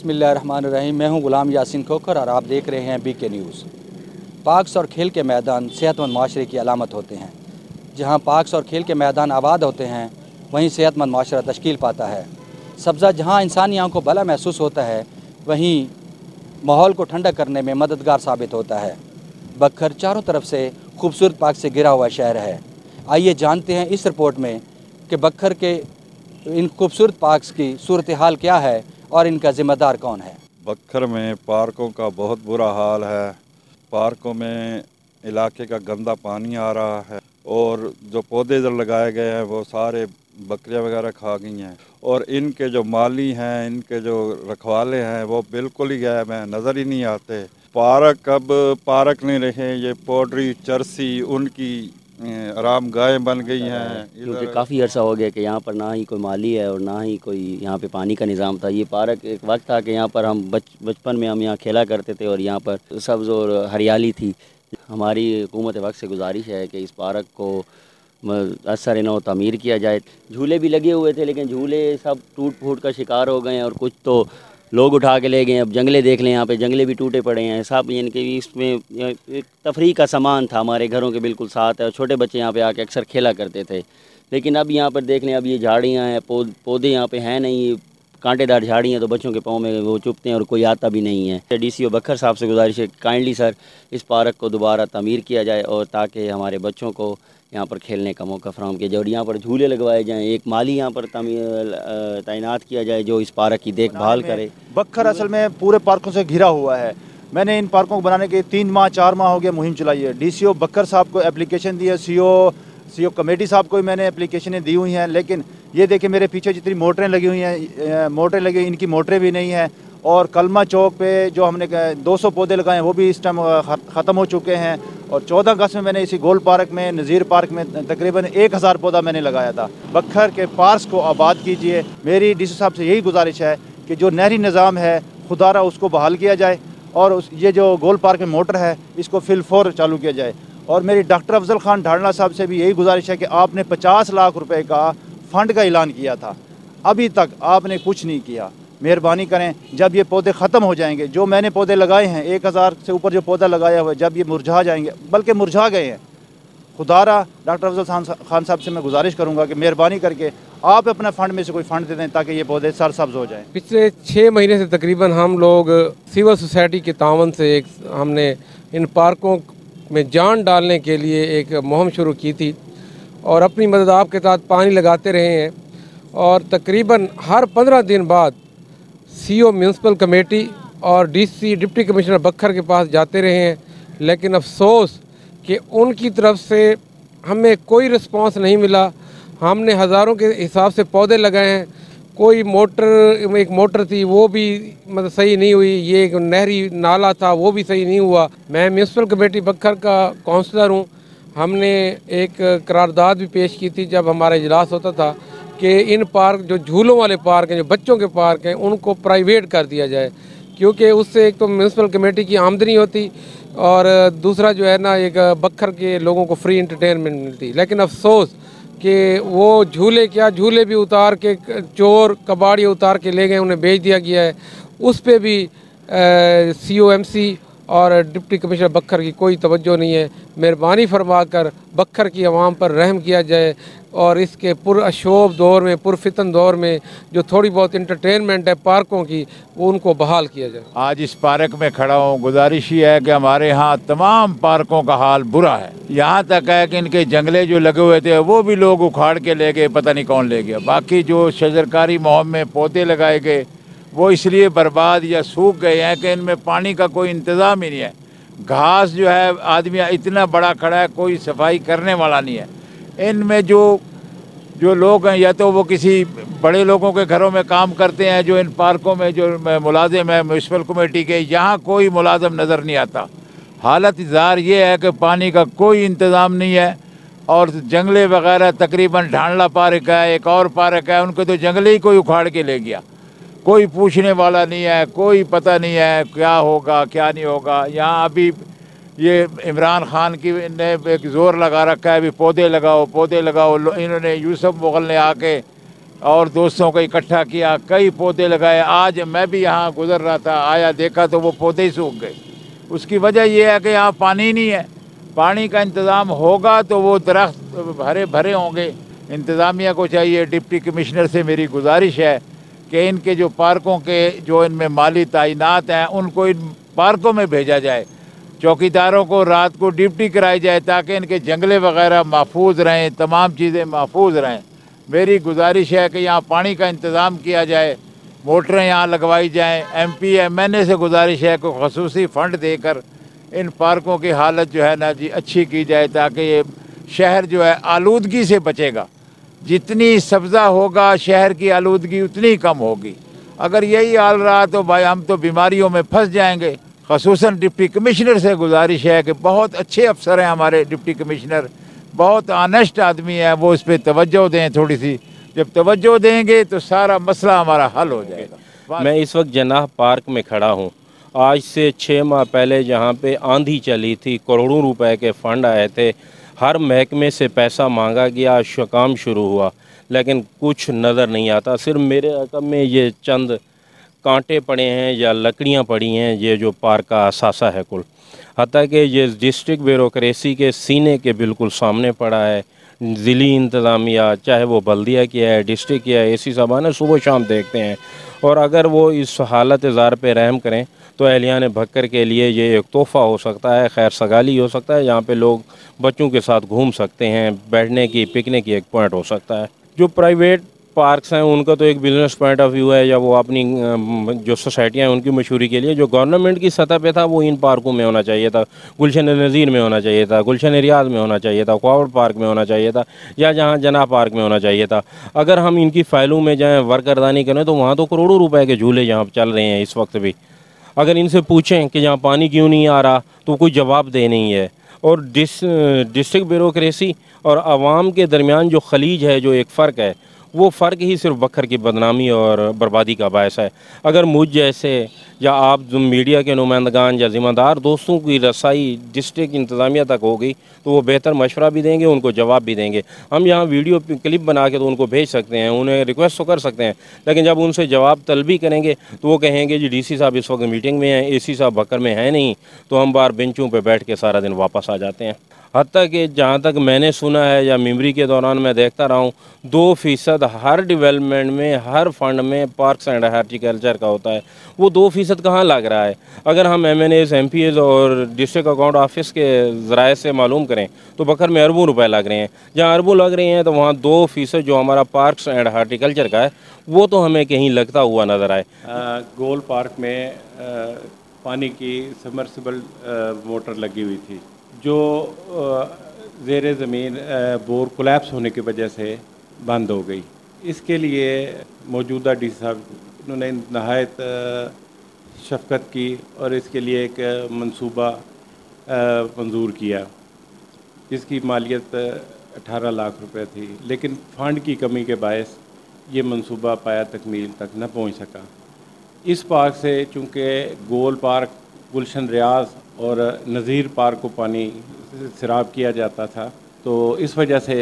बिस्मिल्लाहिर्रहमानिर्रहीम। मैं हूं गुलाम यासीन खोखर और आप देख रहे हैं BK न्यूज़। पार्क्स और खेल के मैदान सेहतमंद माशरे की अलामत होते हैं। जहां पार्क्स और खेल के मैदान आबाद होते हैं, वहीं सेहतमंद माशरा तश्कील पाता है। सब्ज़ा जहां इंसानी आँख को भला महसूस होता है, वहीं माहौल को ठंडा करने में मददगार साबित होता है। बखर चारों तरफ से खूबसूरत पार्क से घिरा हुआ शहर है। आइए जानते हैं इस रिपोर्ट में कि बखर के इन खूबसूरत पार्क्स की सूरत हाल क्या है और इनका ज़िम्मेदार कौन है। बखर में पार्कों का बहुत बुरा हाल है। पार्कों में इलाके का गंदा पानी आ रहा है और जो पौधे इधर लगाए गए हैं वो सारे बकरियां वगैरह खा गई हैं और इनके जो माली हैं, इनके जो रखवाले हैं वो बिल्कुल ही गायब हैं, नज़र ही नहीं आते। पार्क अब पार्क नहीं रहे, ये पोल्ट्री चरसी उनकी आराम गायें बन गई हैं। क्योंकि काफ़ी अर्सा हो गया कि यहाँ पर ना ही कोई माली है और ना ही कोई यहाँ पे पानी का निज़ाम था। ये पार्क एक वक्त था कि यहाँ पर हम बचपन में हम यहाँ खेला करते थे और यहाँ पर सब्ज़ और हरियाली थी। हमारी हुकूमत वक्त से गुजारिश है कि इस पार्क को असर नौ तामीर किया जाए। झूले भी लगे हुए थे लेकिन झूले सब टूट फूट का शिकार हो गए हैं और कुछ तो लोग उठा के ले गए। अब जंगले देख लें, यहाँ पे जंगले भी टूटे पड़े हैं सब। यानी कि इसमें एक तफरीह का सामान था, हमारे घरों के बिल्कुल साथ है और छोटे बच्चे यहाँ पे आके अक्सर खेला करते थे। लेकिन अब यहाँ पर देख लें, अब ये झाड़ियाँ हैं, पौधे यहाँ पे हैं नहीं, कांटेदार झाड़ियाँ तो बच्चों के पाँव में वो चुभते हैं और कोई आता भी नहीं है। DCO बखर साहब से गुजारिश है काइंडली सर इस पार्क को दोबारा तामीर किया जाए और ताकि हमारे बच्चों को यहाँ पर खेलने का मौका फराहम किया जाए और यहाँ पर झूले लगवाए जाएँ। एक माली यहाँ पर तैनात किया जाए जो इस पार्क की देखभाल करे। बखर असल में पूरे पार्कों से घिरा हुआ है। मैंने इन पार्कों को बनाने के 3 माह 4 माह हो गया मुहिम चलाई है। DCO बखर साहब को एप्लीकेशन दी है, CO कमेटी साहब को भी मैंने एप्लीकेशनें दी हुई हैं। लेकिन ये देखिए मेरे पीछे जितनी मोटरें लगी हुई हैं, मोटरें लगी, इनकी मोटरें भी नहीं हैं। और कलमा चौक पे जो हमने 200 पौधे लगाए हैं वो भी इस टाइम ख़त्म हो चुके हैं। और 14 अगस्त में मैंने इसी गोल पार्क में, नज़ीर पार्क में तकरीबन 1000 पौधा मैंने लगाया था। बखर के पार्क्स को आबाद कीजिए। मेरी DC साहब से यही गुजारिश है कि जो नहरी निज़ाम है खुदारा उसको बहाल किया जाए और ये जो गोल पार्क में मोटर है इसको फिलफौर चालू किया जाए। और मेरी डॉक्टर अफजल खान ढालना साहब से भी यही गुजारिश है कि आपने 50 लाख रुपए का फ़ंड का ऐलान किया था, अभी तक आपने कुछ नहीं किया। मेहरबानी करें, जब ये पौधे ख़त्म हो जाएंगे, जो मैंने पौधे लगाए हैं 1000 से ऊपर जो पौधा लगाया हुआ है, जब ये मुरझा जाएंगे, बल्कि मुरझा गए हैं, खुदारा डॉक्टर अफजल खान साहब से मैं गुजारिश करूंगा कि मेहरबानी करके आप अपना फ़ंड में से कोई फ़ंड दे दें ताकि ये पौधे सरसब्ज हो जाएं। पिछले 6 महीने से तकरीबन हम लोग सिविल सोसाइटी के तावन से हमने इन पार्कों में जान डालने के लिए एक मुहिम शुरू की थी और अपनी मदद आपके साथ पानी लगाते रहे हैं। और तकरीबन हर 15 दिन बाद CO म्यूनसिपल कमेटी और DC डिप्टी कमिश्नर बखर के पास जाते रहे हैं, लेकिन अफसोस कि उनकी तरफ से हमें कोई रिस्पांस नहीं मिला। हमने हज़ारों के हिसाब से पौधे लगाए हैं, कोई एक मोटर थी वो भी मतलब सही नहीं हुई, ये एक नहरी नाला था वो भी सही नहीं हुआ। मैं म्यूनसिपल कमेटी बखर का काउंसलर हूँ। हमने एक करारदाद भी पेश की थी जब हमारा इजलास होता था कि इन पार्क जो झूलों वाले पार्क हैं, जो बच्चों के पार्क हैं, उनको प्राइवेट कर दिया जाए, क्योंकि उससे एक तो म्यूनसिपल कमेटी की आमदनी होती और दूसरा जो है ना एक बखर के लोगों को फ्री इंटरटेनमेंट मिलती। लेकिन अफसोस कि वो झूले भी उतार के चोर कबाड़ी उतार के ले गए, उन्हें बेच दिया गया है। उस पर भी COMC और डिप्टी कमिश्नर बखर की कोई तवज्जो नहीं है। मेहरबानी फरमा कर बखर की आवाम पर रहम किया जाए और इसके पुरअशोब दौर में, पुरफितन दौर में जो थोड़ी बहुत इंटरटेनमेंट है पार्कों की, वो उनको बहाल किया जाए। आज इस पार्क में खड़ा हूँ, गुजारिश ही है कि हमारे यहाँ तमाम पार्कों का हाल बुरा है। यहाँ तक है कि इनके जंगले जो लगे हुए थे वो भी लोग उखाड़ के ले गए, पता नहीं कौन ले गया। बाकी जो शजरकारी मुहिम में पौधे लगाए गए वो इसलिए बर्बाद या सूख गए हैं कि इनमें पानी का कोई इंतज़ाम ही नहीं है। घास जो है आदमी इतना बड़ा खड़ा है, कोई सफाई करने वाला नहीं है। इनमें जो लोग हैं या तो वो किसी बड़े लोगों के घरों में काम करते हैं, जो इन पार्कों में जो मुलाजिम है म्यूनसिपल कमेटी के, यहाँ कोई मुलाजिम नज़र नहीं आता। हालत ज़ाहिर ये है कि पानी का कोई इंतज़ाम नहीं है और जंगले वगैरह तकरीबन ढांडला पार्क है, एक और पार्क है, उनको तो जंगले ही कोई उखाड़ के ले गया। कोई पूछने वाला नहीं है, कोई पता नहीं है क्या होगा क्या नहीं होगा। यहाँ अभी ये इमरान खान की ने एक ज़ोर लगा रखा है, अभी पौधे लगाओ पौधे लगाओ। इन्होंने यूसुफ मुगल ने आके और दोस्तों को इकट्ठा किया, कई पौधे लगाए। आज मैं भी यहाँ गुजर रहा था, आया देखा तो वो पौधे ही सूख गए। उसकी वजह ये है कि यहाँ पानी नहीं है। पानी का इंतज़ाम होगा तो वो दरख्त हरे भरे होंगे। इंतज़ामिया को चाहिए, डिप्टी कमिश्नर से मेरी गुजारिश है कि इनके जो पार्कों के जो इनमें माली तैनात हैं उनको इन पार्कों में भेजा जाए। चौकीदारों को रात को ड्यूटी कराई जाए ताकि इनके जंगले वगैरह महफूज रहें, तमाम चीज़ें महफूज रहें। मेरी गुजारिश है कि यहाँ पानी का इंतज़ाम किया जाए, मोटरें यहाँ लगवाई जाएँ। MP MNA से गुजारिश है कि खसूसी फ़ंड देकर इन पार्कों की हालत जो है ना जी अच्छी की जाए ताकि ये शहर जो है आलूदगी से बचेगा। जितनी सब्ज़ा होगा शहर की आलूदगी उतनी कम होगी। अगर यही हाल रहा तो भाई हम तो बीमारियों में फंस जाएंगे। ख़ुसूसन डिप्टी कमिश्नर से गुजारिश है कि बहुत अच्छे अफसर हैं हमारे डिप्टी कमिश्नर, बहुत ऑनेस्ट आदमी है, वो इस पर तवज्जो दें थोड़ी सी। जब तवज्जो देंगे तो सारा मसला हमारा हल हो जाएगा। मैं इस वक्त जनाह पार्क में खड़ा हूँ। आज से 6 माह पहले जहाँ पे आंधी चली थी, करोड़ों रुपए के फ़ंड आए थे, हर महकमे से पैसा मांगा गया, काम शुरू हुआ, लेकिन कुछ नज़र नहीं आता। सिर्फ मेरे रकम में ये चंद कांटे पड़े हैं या लकड़ियाँ पड़ी हैं, ये जो पार्क का असासा है कुल। हत्ता कि ये डिस्ट्रिक्ट ब्यूरोक्रेसी के सीने के बिल्कुल सामने पड़ा है। ज़िली इंतज़ामिया, चाहे वो बल्दिया की है, डिस्ट्रिक्ट की है, AC साहबान सुबह शाम देखते हैं। और अगर वो इस हालत ज़ार पे रहम करें तो एहलियान भक्कर के लिए ये एक तोहफ़ा हो सकता है, खैर सगाली हो सकता है, जहाँ पे लोग बच्चों के साथ घूम सकते हैं, बैठने की, पिकनिक की एक पॉइंट हो सकता है। जो प्राइवेट पार्क्स हैं उनका तो एक बिज़नेस पॉइंट ऑफ व्यू है, या वो अपनी जो सोसाइटियाँ हैं उनकी मशहूरी के लिए। जो गवर्नमेंट की सतह पे था वो इन पार्कों में होना चाहिए था, गुलशन नज़ीर में होना चाहिए था, गुलशन रियाज में होना चाहिए था, क्वाउड पार्क में होना चाहिए था, या जहाँ जनाह पार्क में होना चाहिए था। अगर हम इनकी फाइलों में जाएँ, वर्करदानी करें, तो वहाँ तो करोड़ों रुपए के झूले यहाँ चल रहे हैं इस वक्त भी। अगर इनसे पूछें कि यहाँ पानी क्यों नहीं आ रहा तो कोई जवाब दे नहीं है। और डिस्ट्रिक्ट ब्यूरोक्रेसी और आवाम के दरमियान जो खलीज है, जो एक फ़र्क है, वो फ़र्क ही सिर्फ बखर की बदनामी और बर्बादी का बायस है। अगर मुझ जैसे या आप जो मीडिया के नुमाइंदगान या ज़िम्मेदार दोस्तों की रसाई डिस्ट्रिक्ट इंतज़ामिया तक होगी तो वो बेहतर मशवरा भी देंगे, उनको जवाब भी देंगे। हम यहाँ वीडियो क्लिप बना के तो उनको भेज सकते हैं, उन्हें रिक्वेस्ट तो कर सकते हैं, लेकिन जब उनसे जवाब तलबी करेंगे तो वो कहेंगे जी DC साहब इस वक्त मीटिंग में हैं, AC साहब बकर में है नहीं, तो हम बाहर बेंचों पर बैठ के सारा दिन वापस आ जाते हैं। हत्ता कि जहाँ तक मैंने सुना है या मेमोरी के दौरान मैं देखता रहा हूँ, 2% हर डेवलपमेंट में, हर फंड में पार्क्स एंड हार्टिकल्चर का होता है। वो 2% कहाँ लग रहा है? अगर हम MNAs, MPs और डिस्ट्रिक्ट अकाउंट ऑफिस के ज़राए से मालूम करें तो बकर में अरबों रुपए लग रहे हैं। जहाँ अरबों लग रहे हैं तो वहाँ 2% जो हमारा पार्क्स एंड हार्टिकल्चर का है वो तो हमें कहीं लगता हुआ नज़र आए। गोल पार्क में पानी की सबमर्सिबल मोटर लगी हुई थी, जो ज़ेरे ज़मीन बोर कोलैप्स होने की वजह से बंद हो गई। इसके लिए मौजूदा DC साहब उन्होंने नहायत शफ़क़त की और इसके लिए एक मंसूबा मंजूर किया, जिसकी मालियत 18 लाख रुपए थी, लेकिन फ़ंड की कमी के बायस ये मंसूबा पाया तकमील तक न पहुंच सका। इस पार्क से चूँकि गोल पार्क, गुलशन रियाज और नज़ीर पार्क को पानी सराब किया जाता था, तो इस वजह से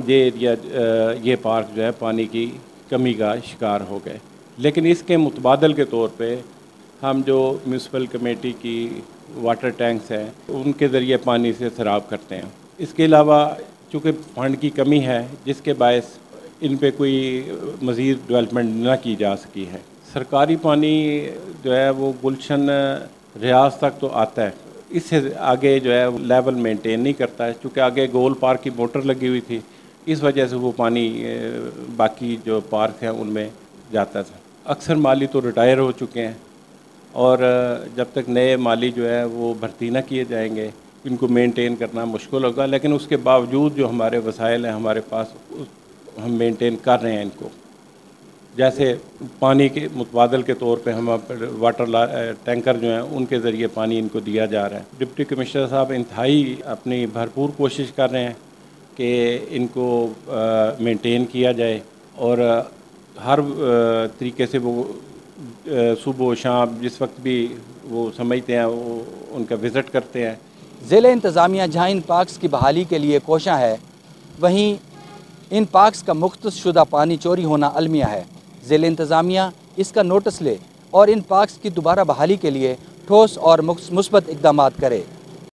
ये पार्क जो है पानी की कमी का शिकार हो गए। लेकिन इसके मुतबादल के तौर पे हम जो म्यूनसिपल कमेटी की वाटर टैंक्स हैं उनके ज़रिए पानी से सराब करते हैं। इसके अलावा चूँकि फंड की कमी है, जिसके बायस इन पे कोई मज़ीद डेवलपमेंट ना की जा सकी है। सरकारी पानी जो है वो गुलशन रियाज तक तो आता है, इससे आगे जो है लेवल मेंटेन नहीं करता है, क्योंकि आगे गोल पार्क की मोटर लगी हुई थी, इस वजह से वो पानी बाकी जो पार्क हैं उनमें जाता था। अक्सर माली तो रिटायर हो चुके हैं और जब तक नए माली जो है वो भर्ती ना किए जाएंगे इनको मेंटेन करना मुश्किल होगा। लेकिन उसके बावजूद जो हमारे वसाइल हैं हमारे पास, हम मेंटेन कर रहे हैं इनको। जैसे पानी के मुतबादल के तौर पे हम वाटर टैंकर जो हैं उनके ज़रिए पानी इनको दिया जा रहा है। डिप्टी कमिश्नर साहब इंतहाई अपनी भरपूर कोशिश कर रहे हैं कि इनको मेंटेन किया जाए और हर तरीके से वो सुबह शाम जिस वक्त भी वो समझते हैं वो उनका विज़िट करते हैं। ज़िले इंतज़ामिया जहाँ इन पार्क्स की बहाली के लिए कोशां है, वहीं इन पार्क्स का मुख्तसुदा पानी चोरी होना अलमिया है। ज़िला इंतज़ामिया इसका नोटिस ले और इन पार्क्स की दोबारा बहाली के लिए ठोस और मुस्बत इक़दामात करे।